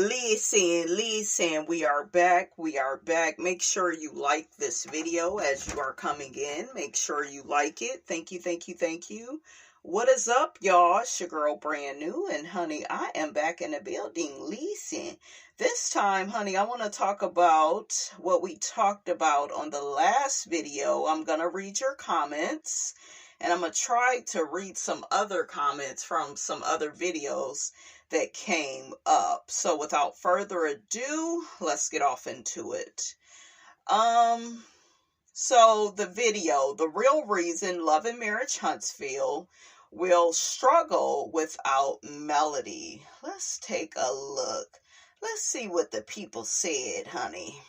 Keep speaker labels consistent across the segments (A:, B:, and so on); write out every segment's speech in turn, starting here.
A: Listen, we are back. Make sure you like this video as you are coming in. Make sure you like it. Thank you. What is up, y'all? It's your girl, Brand New, and honey, I am back in the building. Listen, this time, honey, I want to talk about what we talked about on the last video. I'm going to read your comments, and I'm going to try to read some other comments from some other videos that came up. So without further ado, let's get off into it. So the video, the real reason Love and Marriage Huntsville will struggle without Melody. Let's take a look. Let's see what the people said, honey.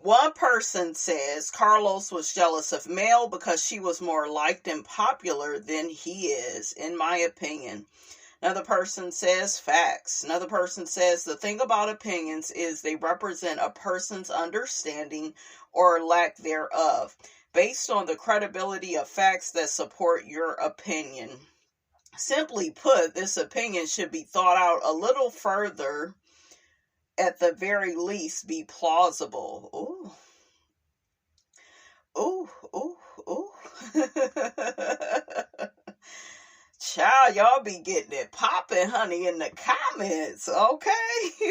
A: One person says Carlos was jealous of Mel because she was more liked and popular than he is, in my opinion. Another person says facts. Another person says the thing about opinions is they represent a person's understanding or lack thereof, based on the credibility of facts that support your opinion. Simply put, this opinion should be thought out a little further, at the very least be plausible. Ooh. Child, y'all be getting it popping, honey, in the comments, okay?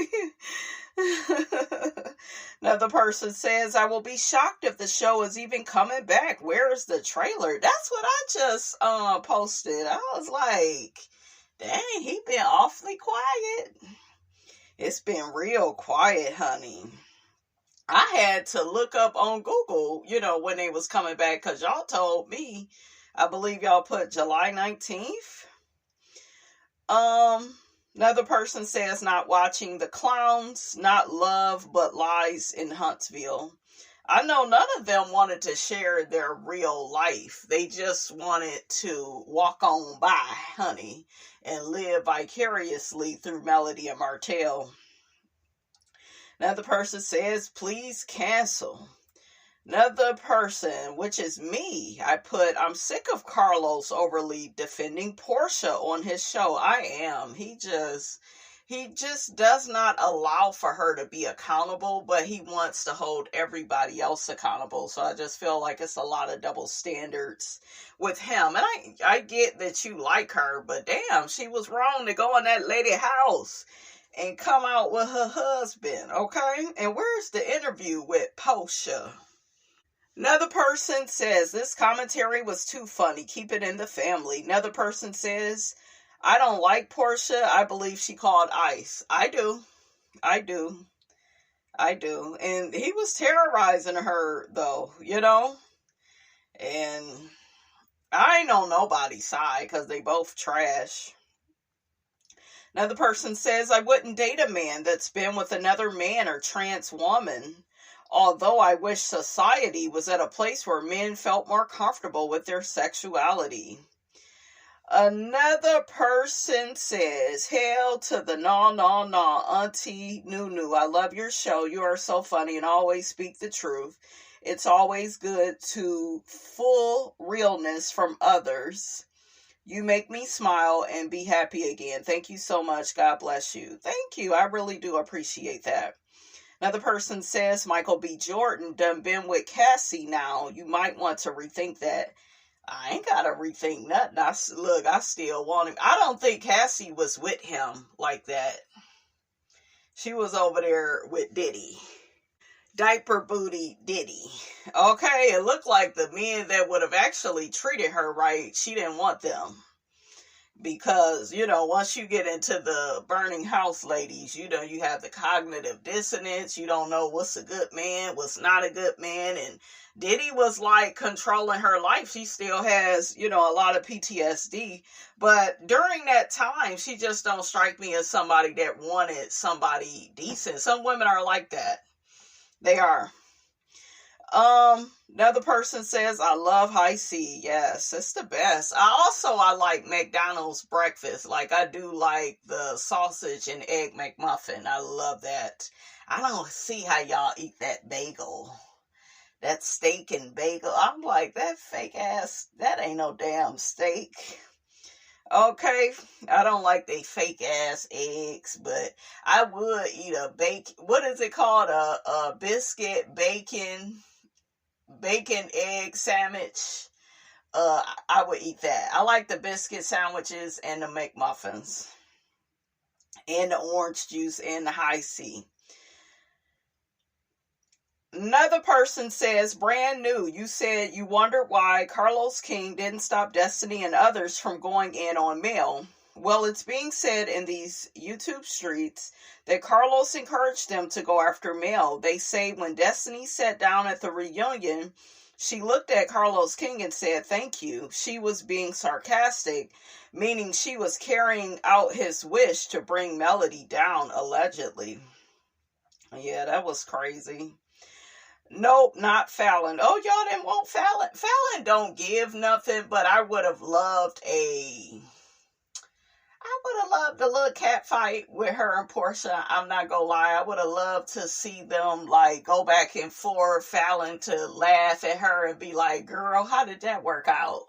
A: Another person says, I will be shocked if the show is even coming back. Where is the trailer? That's what I just posted. I was like, dang, he been awfully quiet. It's been real quiet, honey. I had to look up on Google, when they was coming back, because y'all told me, I believe y'all put July 19th. Another person says not watching The Clowns, not Love, but Lies in Huntsville. I know none of them wanted to share their real life. They just wanted to walk on by, honey, and live vicariously through Melody and Martell. Another person says, please cancel. Another person, which is me, I put, I'm sick of Carlos overly defending Porsha on his show. I am. He just does not allow for her to be accountable, but he wants to hold everybody else accountable. So I just feel like it's a lot of double standards with him. And I get that you like her, but damn, she was wrong to go in that lady house and come out with her husband, okay? And where's the interview with Porsha? Another person says, this commentary was too funny. Keep it in the family. Another person says, I don't like Porsha. I believe she called ICE. I do. And he was terrorizing her, though, And I ain't on nobody's side because they both trash. Another person says, I wouldn't date a man that's been with another man or trans woman. Although I wish society was at a place where men felt more comfortable with their sexuality. Another person says, hail to the no, Auntie Nunu. I love your show. You are so funny and always speak the truth. It's always good to full realness from others. You make me smile and be happy again. Thank you so much. God bless you. Thank you. I really do appreciate that. Another person says, Michael B. Jordan done been with Cassie now. You might want to rethink that. I ain't got to rethink nothing. I still want him. I don't think Cassie was with him like that. She was over there with Diddy. Diaper booty Diddy. Okay, it looked like the men that would have actually treated her right, she didn't want them. Because, once you get into the burning house ladies, you have the cognitive dissonance. You don't know what's a good man, what's not a good man. And Diddy was like controlling her life. She still has, a lot of PTSD. But during that time, she just don't strike me as somebody that wanted somebody decent. Some women are like that. They are. Another person says, I love high C. Yes, it's the best. I like McDonald's breakfast. Like, I do like the sausage and egg McMuffin. I love that. I don't see how y'all eat that bagel. That steak and bagel. I'm like, that fake ass, that ain't no damn steak. Okay, I don't like they fake ass eggs, but I would eat a bacon. What is it called? A biscuit bacon egg sandwich. I would eat that. I like the biscuit sandwiches and the McMuffins and the orange juice and the high C. Another person says, brand new, you said you wondered why Carlos King didn't stop Destiny and others from going in on Mel. Well, it's being said in these YouTube streets that Carlos encouraged them to go after Mel. They say when Destiny sat down at the reunion, she looked at Carlos King and said, thank you. She was being sarcastic, meaning she was carrying out his wish to bring Melody down, allegedly. Yeah, that was crazy. Nope, not Fallon. Oh, y'all didn't want Fallon. Fallon don't give nothing, but I would have loved a little cat fight with her and Porsha. I'm not gonna lie. I would have loved to see them like go back and forth. Fallon to laugh at her and be like, girl, how did that work out?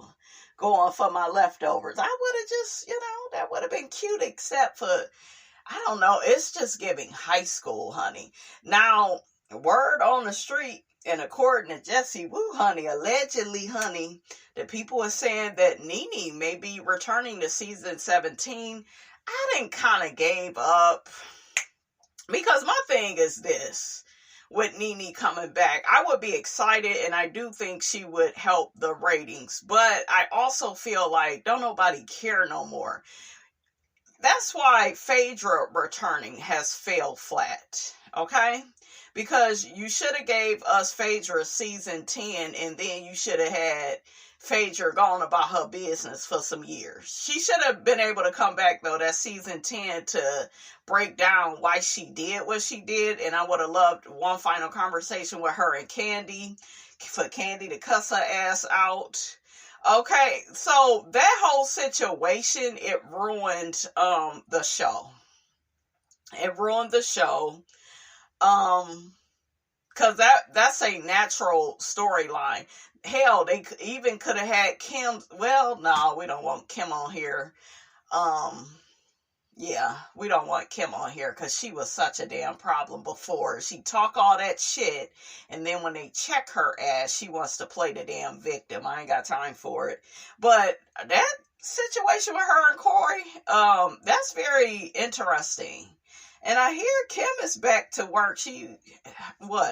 A: Going for my leftovers. I would have just, that would have been cute, except for, I don't know, it's just giving high school, honey. Now, word on the street, and according to Jesse Wu, honey, allegedly, honey, the people are saying that Nene may be returning to season 17. I done kind of gave up, because my thing is this, with Nene coming back, I would be excited, and I do think she would help the ratings, but I also feel like don't nobody care no more. That's why Phaedra returning has failed flat, okay? Because you should have gave us Phaedra season 10, and then you should have had Phaedra gone about her business for some years. She should have been able to come back, though, that season 10 to break down why she did what she did, and I would have loved one final conversation with her and Candy, for Candy to cuss her ass out. Okay, so that whole situation, it ruined the show. It ruined the show. Cause that's a natural storyline. Hell, they even could have had Kim. Well, no, we don't want Kim on here. Yeah, we don't want Kim on here because she was such a damn problem before. She talk all that shit, and then when they check her ass, she wants to play the damn victim. I ain't got time for it. But that situation with her and Corey, that's very interesting. And I hear Kim is back to work.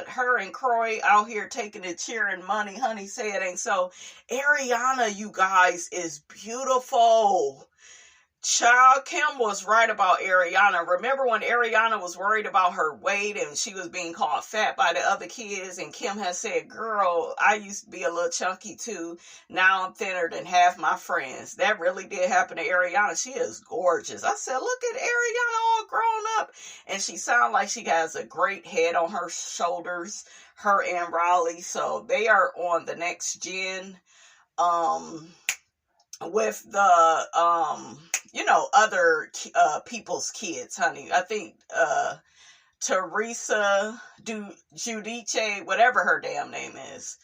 A: Her and Croy out here taking and cheering money. Honey, say it ain't so. Ariana, you guys, is beautiful. Child, Kim was right about Ariana. Remember when Ariana was worried about her weight and she was being called fat by the other kids, and Kim has said, girl, I used to be a little chunky too. Now I'm thinner than half my friends. That really did happen to Ariana. She is gorgeous. I said, look at Ariana all grown up. And she sounds like she has a great head on her shoulders, her and Raleigh. So they are on the next gen. With the other people's kids, honey. I think Teresa Giudice, whatever her damn name is,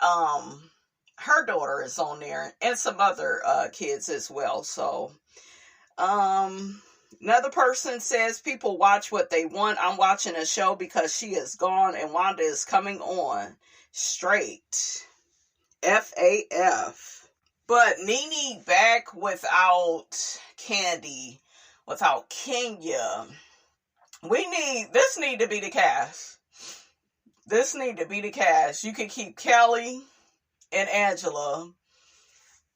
A: her daughter is on there, and some other kids as well. So another person says people watch what they want. I'm watching a show because she is gone and Wanda is coming on. Straight FAF. But Nene back without Candy, without Kenya. This need to be the cast. This need to be the cast. You can keep Kelly and Angela.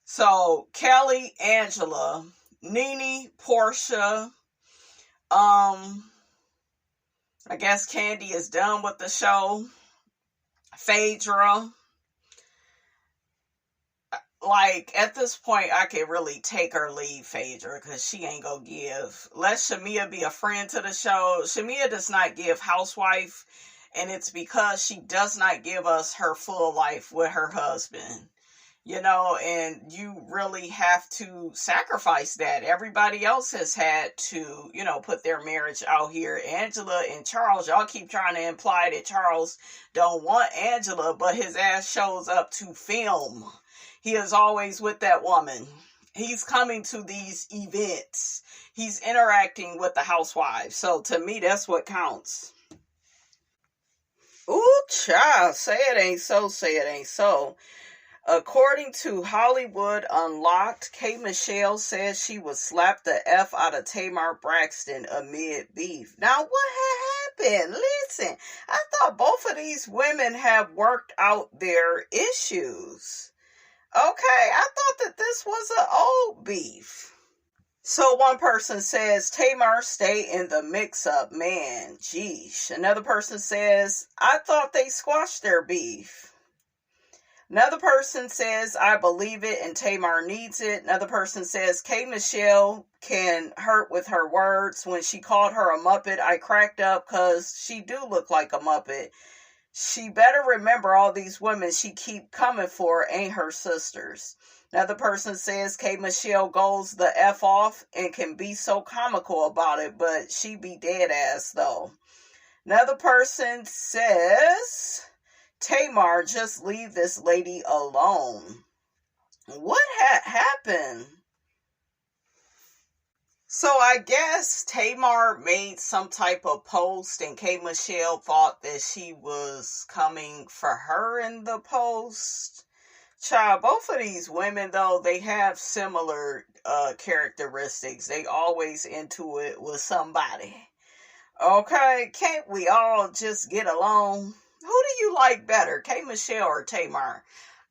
A: So, Kelly, Angela, Nene, Porsha. I guess Candy is done with the show. Phaedra. Like, at this point, I can really take or leave Phaedra because she ain't gonna give. Let Shamia be a friend to the show. Shamia does not give Housewife, and it's because she does not give us her full life with her husband. And you really have to sacrifice that. Everybody else has had to, put their marriage out here. Angela and Charles, y'all keep trying to imply that Charles don't want Angela, but his ass shows up to film. He is always with that woman. He's coming to these events. He's interacting with the housewives. So to me, that's what counts. Ooh, child, say it ain't so, say it ain't so. According to Hollywood Unlocked, K. Michelle says she would slap the F out of Tamar Braxton amid beef. Now, what happened? Listen, I thought both of these women have worked out their issues. Okay, I thought that this was an old beef. So one person says, Tamar stay in the mix-up. Man, geesh. Another person says, I thought they squashed their beef. Another person says, I believe it and Tamar needs it. Another person says, K. Michelle can hurt with her words. When she called her a Muppet, I cracked up because she do look like a Muppet. She better remember all these women she keep coming for ain't her sisters. Another person says, K. Michelle goes the F off and can be so comical about it, but she be dead ass though. Another person says, Tamar, just leave this lady alone. What happened? So I guess Tamar made some type of post and K. Michelle thought that she was coming for her in the post. Child, both of these women, though, they have similar characteristics. They always into it with somebody. Okay, can't we all just get along? Who do you like better, K. Michelle or Tamar?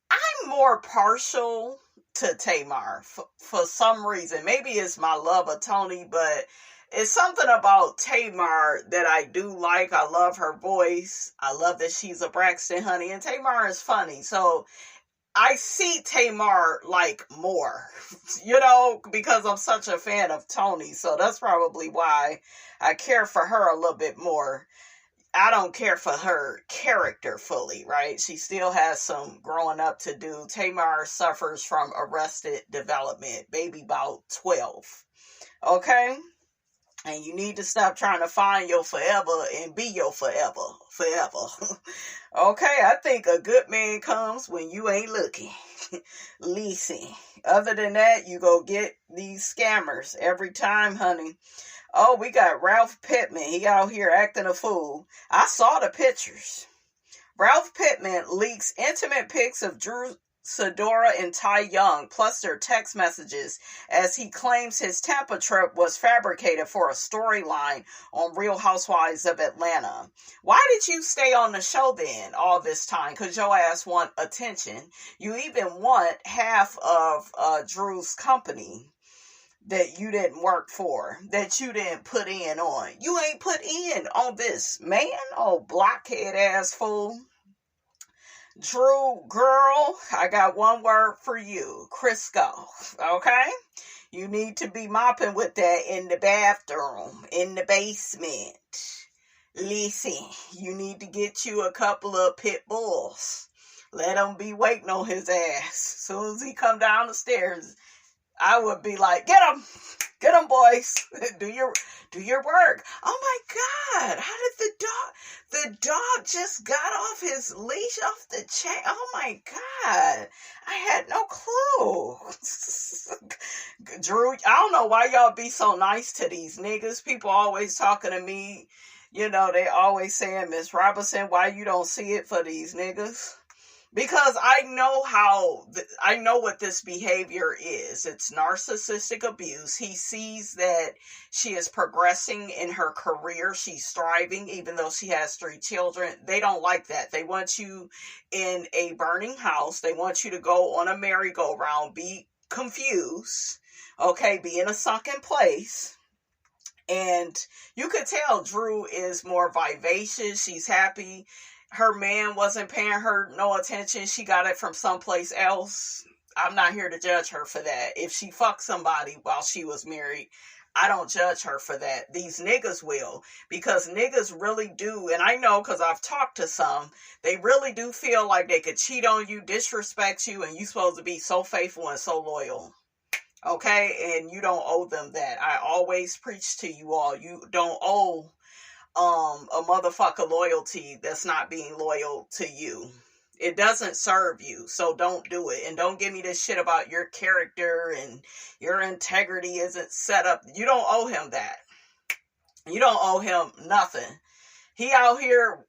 A: I'm more partial to Tamar for some reason. Maybe it's my love of Tony, but it's something about Tamar that I do like. I love her voice. I love that she's a Braxton honey, and Tamar is funny. So I see Tamar like more, because I'm such a fan of Tony. So that's probably why I care for her a little bit more. I don't care for her character fully, right? She still has some growing up to do. Tamar suffers from arrested development, baby about 12. Okay? And you need to stop trying to find your forever and be your forever. Okay, I think a good man comes when you ain't looking. Listen. Other than that, you go get these scammers every time, honey. Oh, we got Ralph Pitman. He out here acting a fool. I saw the pictures. Ralph Pitman leaks intimate pics of Drew Sidora and Ty Young, plus their text messages, as he claims his Tampa trip was fabricated for a storyline on Real Housewives of Atlanta. Why did you stay on the show then all this time? Because your ass want attention. You even want half of Drew's company that you didn't work for, that you didn't put in on. You ain't put in on this, man. Oh, blockhead ass fool. Drew, girl, I got one word for you. Crisco, okay? You need to be mopping with that in the bathroom, in the basement. Listen, you need to get you a couple of pit bulls. Let them be waiting on his ass. As soon as he come down the stairs, I would be like, get him, boys. Do your work. Oh my God, how did the dog just got off his leash, off the chain? Oh my God, I had no clue. Drew, I don't know why y'all be so nice to these niggas. People always talking to me, they always saying, Miss Robinson, why you don't see it for these niggas? Because I know what this behavior is. It's narcissistic abuse. He sees that she is progressing in her career. She's thriving, even though she has 3 children. They don't like that. They want you in a burning house. They want you to go on a merry-go-round, be confused, okay, be in a sunken place. And you could tell Drew is more vivacious. She's happy. Her man wasn't paying her no attention. She got it from someplace else. I'm not here to judge her for that. If she fucked somebody while she was married, I don't judge her for that. These niggas will. Because niggas really do, and I know because I've talked to some, they really do feel like they could cheat on you, disrespect you, and you supposed to be so faithful and so loyal. Okay? And you don't owe them that. I always preach to you all. You don't owe a motherfucker loyalty that's not being loyal to you. It doesn't serve you, so don't do it. And don't give me this shit about your character and your integrity isn't set up. You don't owe him that. You don't owe him nothing. He out here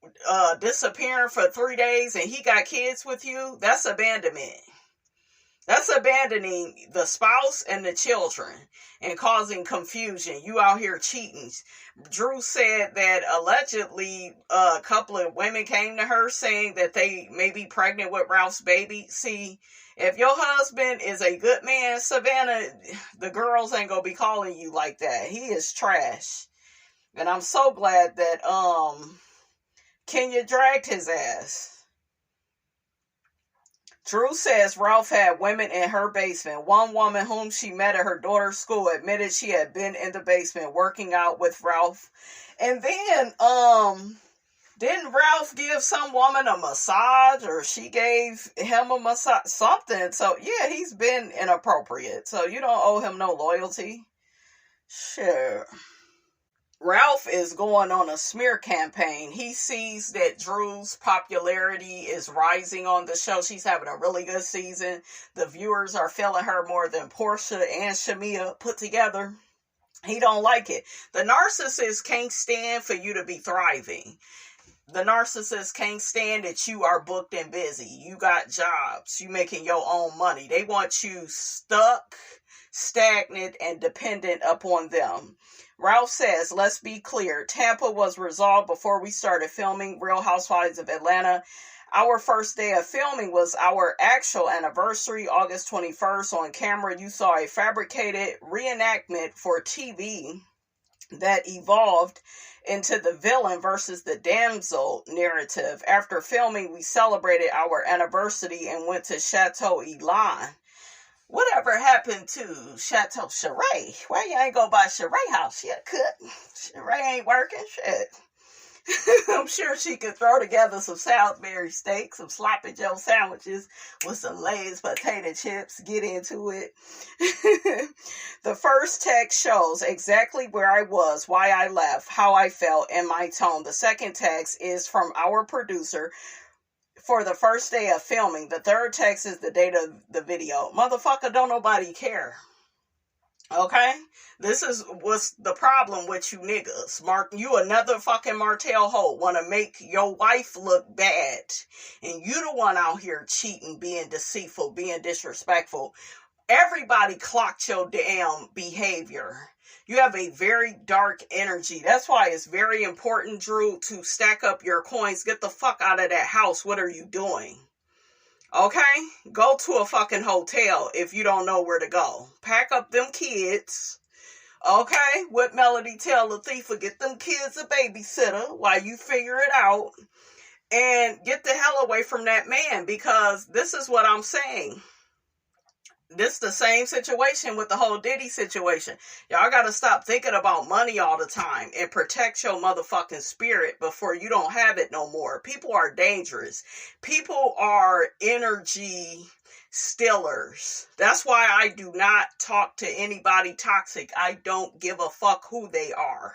A: disappearing for 3 days and he got kids with you. That's abandonment. That's abandoning the spouse and the children and causing confusion. You out here cheating. Drew said that allegedly a couple of women came to her saying that they may be pregnant with Ralph's baby. See, if your husband is a good man, Savannah, the girls ain't gonna be calling you like that. He is trash. And I'm so glad that Kenya dragged his ass. Drew says Ralph had women in her basement. One woman whom she met at her daughter's school admitted she had been in the basement working out with Ralph. And then, didn't Ralph give some woman a massage, or she gave him a massage? Something. So, yeah, he's been inappropriate. So, you don't owe him no loyalty. Sure. Ralph is going on a smear campaign. He sees that Drew's popularity is rising on the show. She's having a really good season. The viewers are feeling her more than Porsha and Shamia put together. He don't like it. The narcissist can't stand for you to be thriving. The narcissist can't stand that you are booked and busy. You got jobs. You making your own money. They want you stuck, stagnant, and dependent upon them. Ralph says, let's be clear, Tampa was resolved before we started filming Real Housewives of Atlanta. Our first day of filming was our actual anniversary, August 21st. On camera, you saw a fabricated reenactment for TV that evolved into the villain versus the damsel narrative. After filming, we celebrated our anniversary and went to Chateau Elan. Whatever happened to Chateau Sheree? Why you ain't go by Sheree house? She a cook. Sheree ain't working. Shit. I'm sure she could throw together some Salisbury steaks, some sloppy joe sandwiches with some Lay's potato chips. Get into it. The first text shows exactly where I was, why I left, how I felt, and my tone. The second text is from our producer for the first day of filming. The third text is the date of the video. Motherfucker, don't nobody care. Okay? This what's the problem with you niggas. You another fucking Martell hoe. Want to make your wife look bad. And you the one out here cheating, being deceitful, being disrespectful. Everybody clocked your damn behavior. You have a very dark energy. That's why it's very important, Drew, to stack up your coins. Get the fuck out of that house. What are you doing? Okay? Go to a fucking hotel if you don't know where to go. Pack up them kids. Okay? With Melody, tell Latifah, get them kids a babysitter while you figure it out. And get the hell away from that man, because this is what I'm saying. This is the same situation with the whole Diddy situation. Y'all gotta stop thinking about money all the time and protect your motherfucking spirit before you don't have it no more. People are dangerous. People are energy stealers. That's why I do not talk to anybody toxic. I don't give a fuck who they are.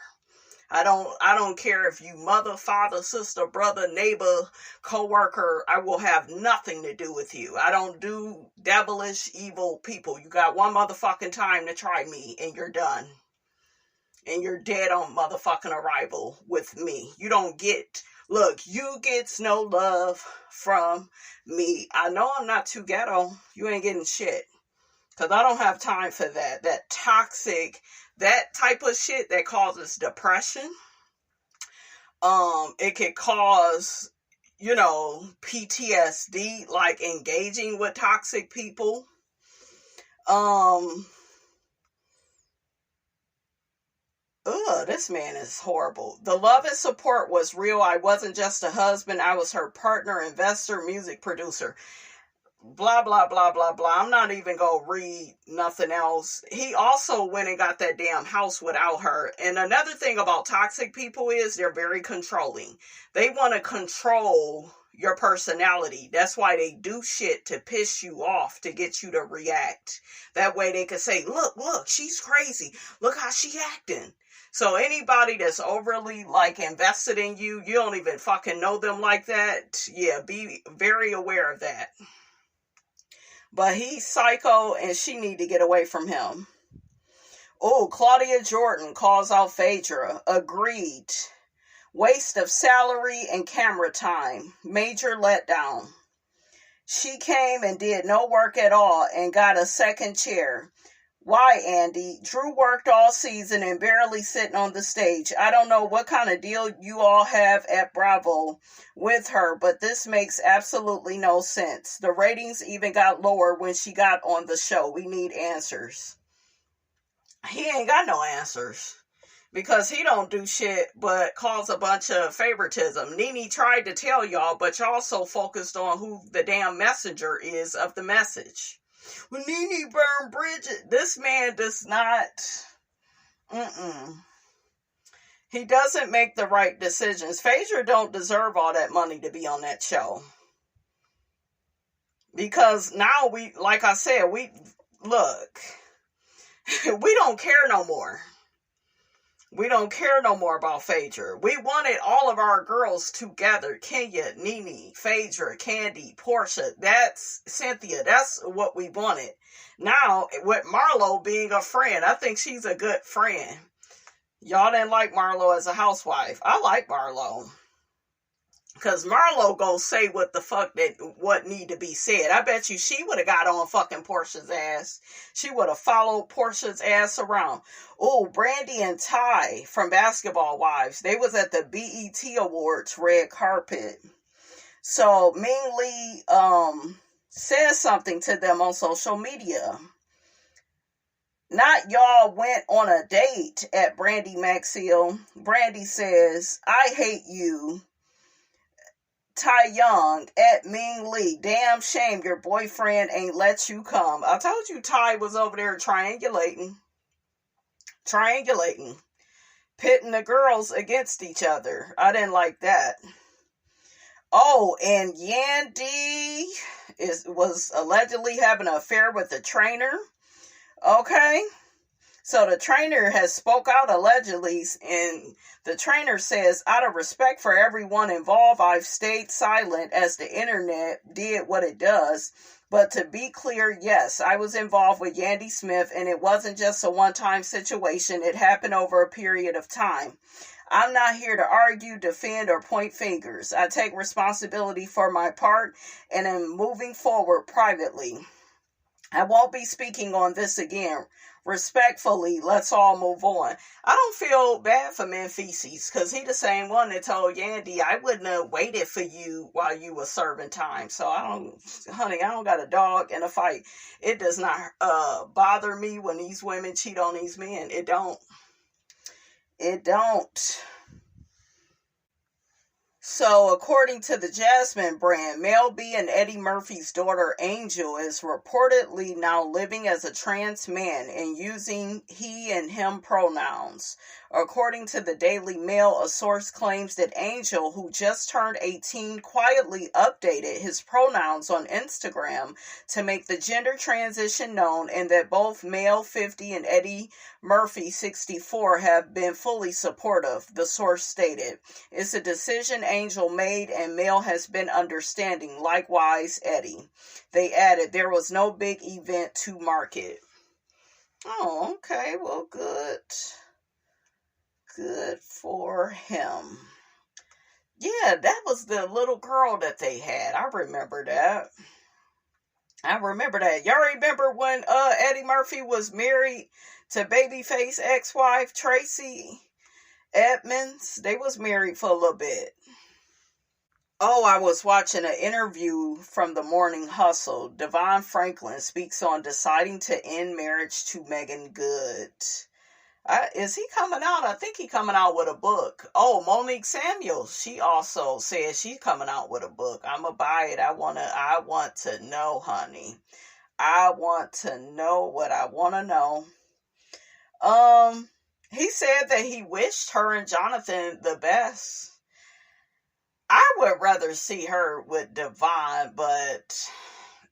A: I don't care if you mother, father, sister, brother, neighbor, co-worker. I will have nothing to do with you. I don't do devilish, evil people. You got one motherfucking time to try me and you're done. And you're dead on motherfucking arrival with me. You don't get, look, you gets no love from me. I know I'm not too ghetto. You ain't getting shit. Because I don't have time for that. That toxic, that type of shit that causes depression. It could cause, PTSD, like engaging with toxic people. This man is horrible. The love and support was real. I wasn't just a husband. I was her partner, investor, music producer. Blah, blah, blah, blah, blah. I'm not even going to read nothing else. He also went and got that damn house without her. And another thing about toxic people is they're very controlling. They want to control your personality. That's why they do shit to piss you off, to get you to react. That way they can say, look, she's crazy. Look how she acting. So anybody that's overly like invested in you, you don't even fucking know them like that. Yeah, be very aware of that. But he's psycho and she need to get away from him. Oh, Claudia Jordan calls out Phaedra. Agreed. Waste of salary and camera time. Major letdown. She came and did no work at all and got a second chair. Why, Andy? Drew worked all season and barely sitting on the stage. I don't know what kind of deal you all have at Bravo with her, but this makes absolutely no sense. The ratings even got lower when she got on the show. We need answers. He ain't got no answers. Because he don't do shit but cause a bunch of favoritism. Nene tried to tell y'all, but y'all so focused on who the damn messenger is of the message. Well, Nene burned bridges. This man does not... He doesn't make the right decisions. Phaedra don't deserve all that money to be on that show. Because now we, like I said, we don't care no more. We don't care no more about Phaedra. We wanted all of our girls together. Kenya, Nene, Phaedra, Candy, Porsha. That's Cynthia. That's what we wanted. Now, with Marlo being a friend, I think she's a good friend. Y'all didn't like Marlo as a housewife. I like Marlo. Because Marlo go say what the fuck what need to be said. I bet you she would have got on fucking Porsha's ass. She would have followed Porsha's ass around. Oh, Brandy and Ty from Basketball Wives. They was at the BET Awards red carpet. So Ming Lee says something to them on social media. Not y'all went on a date at Brandy Maxill. Brandy says, I hate you. Tai Young at Ming Lee. Damn shame your boyfriend ain't let you come. I told you Tai was over there triangulating. Pitting the girls against each other. I didn't like that. Oh, and Yandy was allegedly having an affair with the trainer. Okay. So the trainer has spoke out allegedly, and the trainer says, out of respect for everyone involved, I've stayed silent as the internet did what it does. But to be clear, yes, I was involved with Yandy Smith, and it wasn't just a one-time situation. It happened over a period of time. I'm not here to argue, defend, or point fingers. I take responsibility for my part and am moving forward privately. I won't be speaking on this again. Respectfully, let's all move on. I don't feel bad for Memphis because he the same one that told Yandy, I wouldn't have waited for you while you were serving time. So I don't got a dog in a fight. It does not bother me when these women cheat on these men. It don't. So, according to the Jasmine brand, Mel B and Eddie Murphy's daughter Angel is reportedly now living as a trans man and using he and him pronouns. According to the Daily Mail, a source claims that Angel, who just turned 18, quietly updated his pronouns on Instagram to make the gender transition known, and that both Mel 50 and Eddie Murphy 64 have been fully supportive, the source stated. It's a decision Angel made and Mel has been understanding. Likewise, Eddie. They added there was no big event to mark it. Oh, okay. Well, good. Good for him. Yeah, that was the little girl that they had. I remember that. Y'all remember when Eddie Murphy was married to Babyface ex-wife Tracy Edmonds? They was married for a little bit. Oh, I was watching an interview from the Morning Hustle. Devon Franklin speaks on deciding to end marriage to Megan Good. Is he coming out? I think he's coming out with a book. Oh, Monique Samuels. She also says she's coming out with a book. I'm going to buy it. I want to know, honey. I want to know what I want to know. He said that he wished her and Jonathan the best. I would rather see her with Devon, but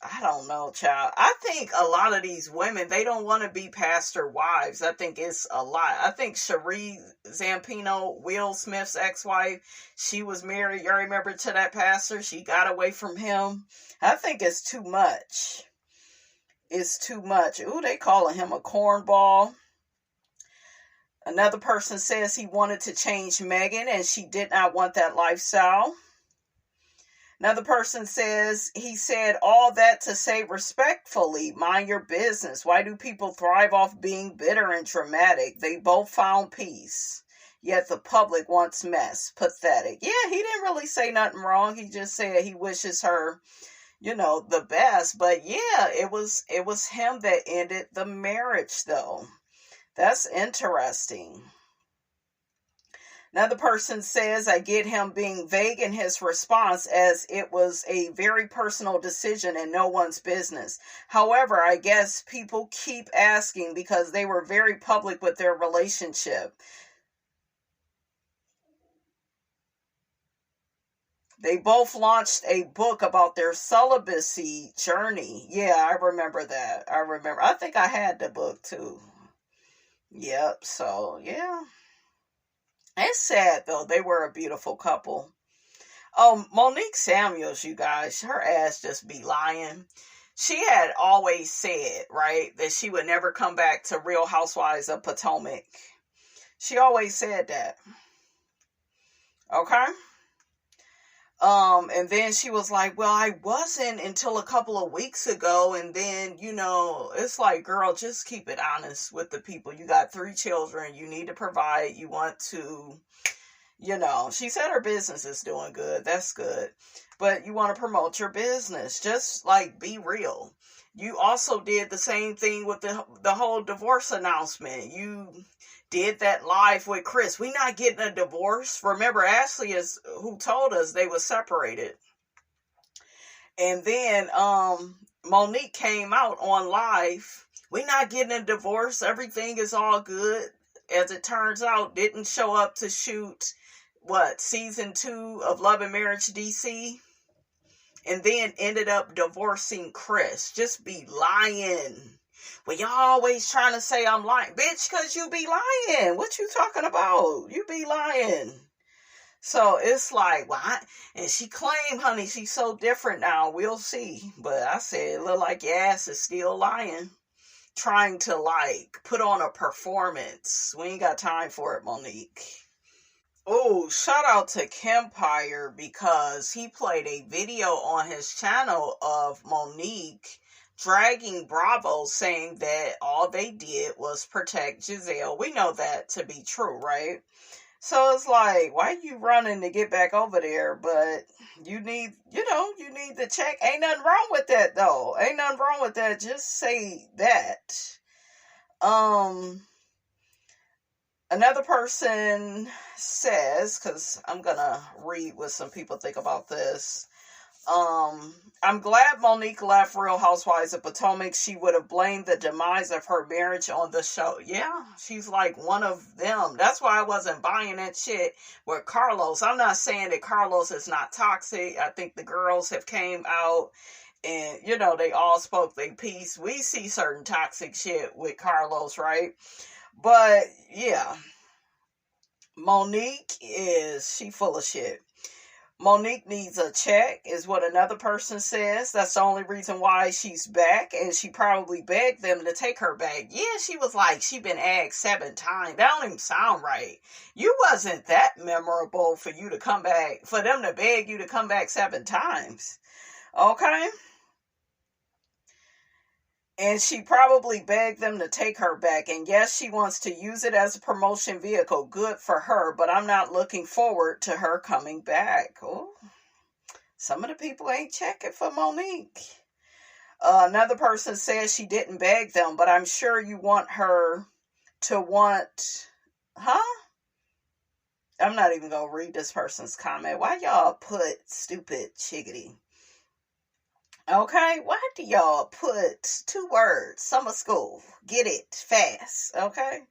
A: I don't know, child. I think a lot of these women, they don't want to be pastor wives. I think it's a lot. I think Cherie Zampino, Will Smith's ex-wife, she was married, you remember, to that pastor. She got away from him. I think it's too much. It's too much. Ooh, they calling him a cornball. Another person says he wanted to change Megan and she did not want that lifestyle. Another person says he said all that to say respectfully, mind your business. Why do people thrive off being bitter and dramatic? They both found peace, yet the public wants mess. Pathetic. Yeah, he didn't really say nothing wrong. He just said he wishes her, the best. But yeah, it was him that ended the marriage, though. That's interesting. Another person says, I get him being vague in his response as it was a very personal decision and no one's business. However, I guess people keep asking because they were very public with their relationship. They both launched a book about their celibacy journey. Yeah, I remember that. I think I had the book too. Yep, so yeah. It's sad, though. They were a beautiful couple. Oh, Monique Samuels, you guys, her ass just be lying. She had always said, right, that she would never come back to Real Housewives of Potomac. She always said that. Okay? And then she was like, well, I wasn't until a couple of weeks ago. And then, it's like, girl, just keep it honest with the people. You got 3 children. You need to provide. You want to, she said her business is doing good. That's good. But you want to promote your business. Just like, be real. You also did the same thing with the whole divorce announcement. You did that live with Chris. We not getting a divorce. Remember, Ashley is who told us they were separated. And then Monique came out on live. We not getting a divorce. Everything is all good. As it turns out, didn't show up to shoot, season 2 of Love and Marriage DC. And then ended up divorcing Chris. Just be lying. Well, y'all always trying to say I'm lying. Bitch, because you be lying. What you talking about? You be lying. So it's like, and she claimed, honey, she's so different now. We'll see. But I said, it look like your ass is still lying. Trying to, put on a performance. We ain't got time for it, Monique. Oh, shout out to Kempire because he played a video on his channel of Monique dragging Bravo, saying that all they did was protect Giselle. We know that to be true, right? So it's like, why are you running to get back over there? But you need the check. Ain't nothing wrong with that, though. Ain't nothing wrong with that. Just say that. Another person says, because I'm going to read what some people think about this. I'm glad Monique left Real Housewives of Potomac. She would have blamed the demise of her marriage on the show. Yeah, she's like one of them. That's why I wasn't buying that shit with Carlos. I'm not saying that Carlos is not toxic. I think the girls have came out and, they all spoke their piece. We see certain toxic shit with Carlos, right? But, yeah. Monique she full of shit. Monique needs a check, is what another person says. That's the only reason why she's back, and she probably begged them to take her back. Yeah, she was like, she been asked 7 times. That don't even sound right. You wasn't that memorable for you to come back, for them to beg you to come back 7 times. Okay? And she probably begged them to take her back. And yes, she wants to use it as a promotion vehicle. Good for her. But I'm not looking forward to her coming back. Oh, some of the people ain't checking for Monique. Another person says she didn't beg them. But I'm sure you want her to want... Huh? I'm not even going to read this person's comment. Why y'all put stupid chickadee? Okay, why do y'all put 2 words, summer school, get it fast, okay?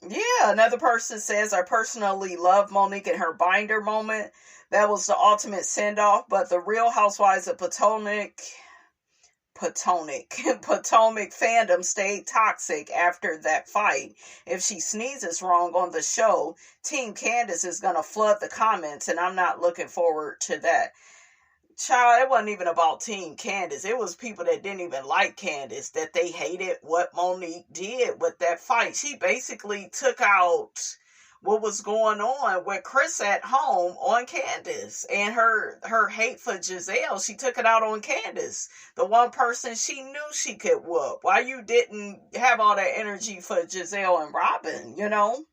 A: Yeah, yeah, another person says, I personally love Monique in her binder moment. That was the ultimate send-off, but the Real Housewives of Potomac fandom stayed toxic after that fight. If she sneezes wrong on the show, Team Candace is going to flood the comments, and I'm not looking forward to that. Child, it wasn't even about Team Candace. It was people that didn't even like Candace, that they hated what Monique did with that fight. She basically took out what was going on with Chris at home on Candace, and her hate for Giselle. She took it out on Candace, the one person she knew she could whoop. Why you didn't have all that energy for Giselle and Robin, you know?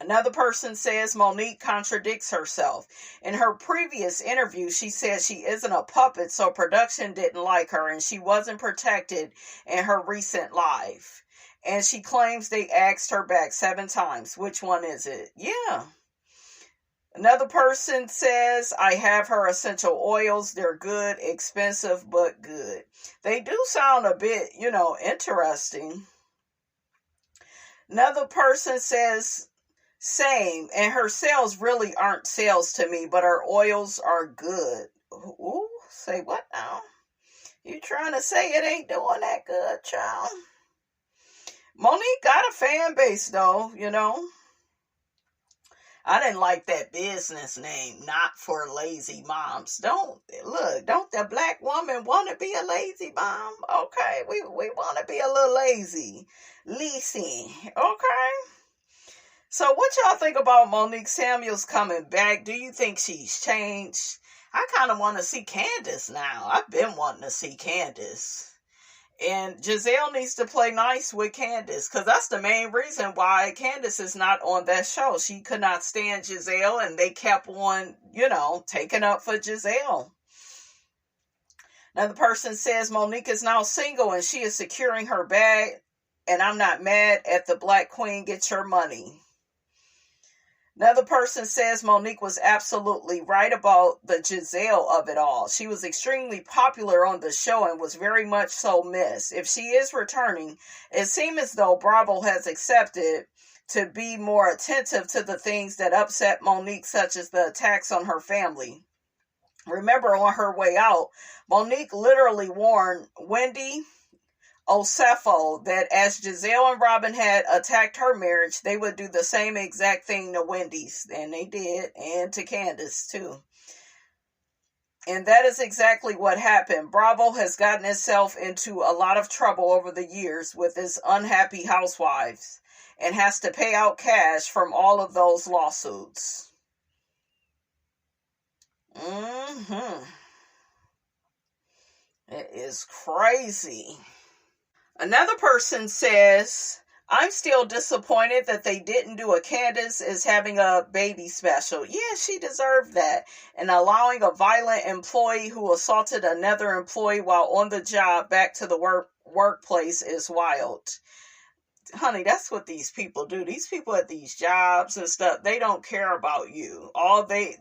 A: Another person says Monique contradicts herself. In her previous interview, she said she isn't a puppet, so production didn't like her, and she wasn't protected in her recent life. And she claims they asked her back 7 times. Which one is it? Yeah. Another person says, I have her essential oils. They're good, expensive, but good. They do sound a bit, interesting. Another person says, same, and her sales really aren't sales to me, but her oils are good. Ooh, say what now? You trying to say it ain't doing that good, child? Monique got a fan base, though, I didn't like that business name, Not for Lazy Moms. Don't the black woman want to be a lazy mom? Okay, we want to be a little lazy. Leasing, okay? So what y'all think about Monique Samuels coming back? Do you think she's changed? I kind of want to see Candace now. I've been wanting to see Candace. And Giselle needs to play nice with Candace, because that's the main reason why Candace is not on that show. She could not stand Giselle, and they kept on, taking up for Giselle. Another person says Monique is now single and she is securing her bag, and I'm not mad at the Black Queen. Get your money. Another person says Monique was absolutely right about the Giselle of it all. She was extremely popular on the show and was very much so missed. If she is returning, it seems as though Bravo has accepted to be more attentive to the things that upset Monique, such as the attacks on her family. Remember, on her way out, Monique literally warned Wendy Osefo that as Giselle and Robin had attacked her marriage, they would do the same exact thing to Wendy's, and they did, and to Candace too. And that is exactly what happened. Bravo has gotten itself into a lot of trouble over the years with its unhappy housewives, and has to pay out cash from all of those lawsuits. It is crazy. Another person says, I'm still disappointed that they didn't do a Candace is having a baby special. Yeah, she deserved that. And allowing a violent employee who assaulted another employee while on the job back to the workplace is wild. Honey, that's what these people do. These people at these jobs and stuff, they don't care about you. All they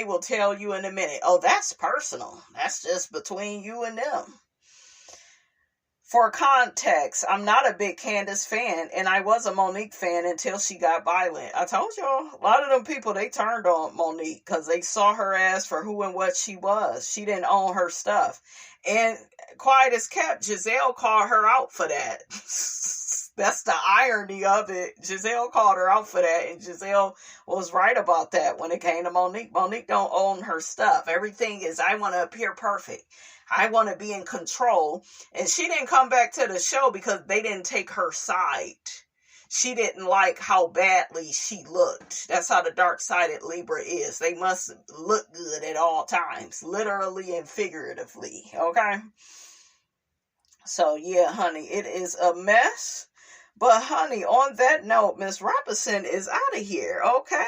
A: will tell you in a minute, oh, that's personal. That's just between you and them. For context, I'm not a big Candace fan, and I was a Monique fan until she got violent. I told y'all, a lot of them people, they turned on Monique because they saw her as for who and what she was. She didn't own her stuff. And quiet as kept, Giselle called her out for that. That's the irony of it. Giselle called her out for that, and Giselle was right about that when it came to Monique. Monique don't own her stuff. Everything is, I want to appear perfect. I want to be in control. And she didn't come back to the show because they didn't take her side. She didn't like how badly she looked. That's how the dark-sided Libra is. They must look good at all times, literally and figuratively, okay? So, yeah, honey, it is a mess. But, honey, on that note, Miss Robinson is out of here, okay?